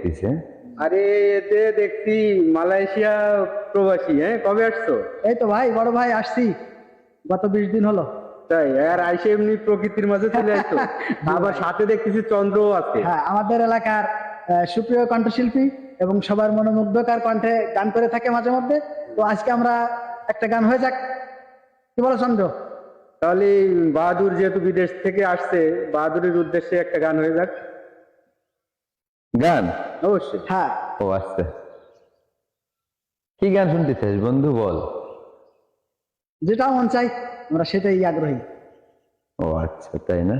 দেখতেছে? আরে এতে দেখছি মালয়েশিয়া প্রবাসী। হ্যাঁ, কবে আসছো? এই তো ভাই, বড় ভাই আসছি, গত 20 দিন হলো। তাই? আর আইসে এমনি প্রকৃতির মাঝে চলে আসছো? আবার সাথে দেখতেছি চন্দ্রও আছে। হ্যাঁ, আমাদের এলাকার সুপ্রিয় কণ্ঠশিল্পী এবং সবার মনোমুগ্ধকার কণ্ঠে গান করে থাকে মাঝে মধ্যে। তো আজকে আমরা একটা গান হয়ে যাক, কি বলো চন্দ্র? তাহলে বাহাদুর যেহেতু বিদেশ থেকে আসছে, বাহাদুরের উদ্দেশ্যে একটা গান হয়ে যাক। গান? অবশ্যই। হ্যাঁ, ও আচ্ছা, কি গান শুনতে চাস বন্ধু, বল। যেটা মন চাই আমরা সেটাই আগ্রহী। ও আচ্ছা, তাই না?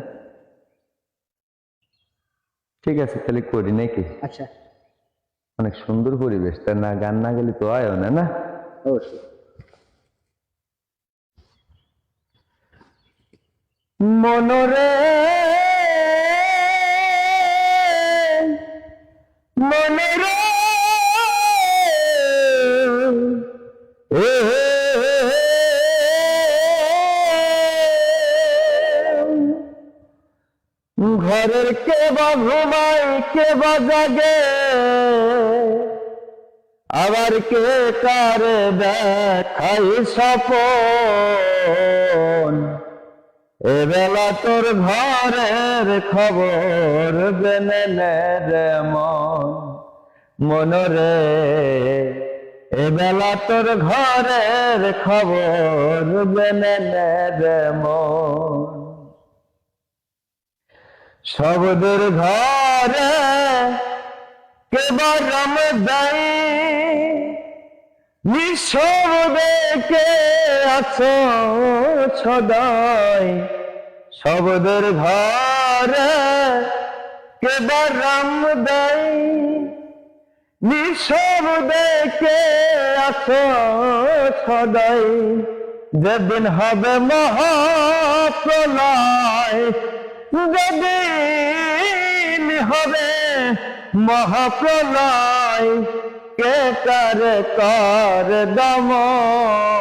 ঠিক আছে, তাহলে করি নাকি? আচ্ছা, অনেক সুন্দর পরিবেশ, তাই না? গান না গেলে তো আয়ও না, না? অবশ্যই। মনরে মনরে ঘরের কে বা ঘুমায়, কে বা জাগে, আবার কে কারে দেখাই স্বপন। এবেলা তোর ঘরের খবর জেনে নে রে মন, মনরে। এবেলা তোর ঘরের খবর জেনে নে রে মন। শব্দের ঘরে কেবল রমদাই, নিঃশব্দে কে আছো সদাই। শব্দের ঘরে কেবল রমদাই, নিঃশব্দে কে আছো সদাই। যেদিন হবে মহাপ্রলয়, যেদিন হবে মহাপ্রলয়, কে কারে কর দমন।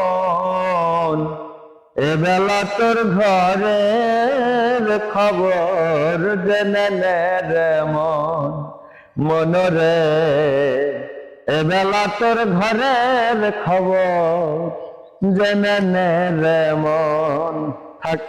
এবেলা তোর ঘরের খবর জেনে নে রে মন, মনরে। এবেলা তোর ঘরের খবর জেনে নে রে মন। থাক।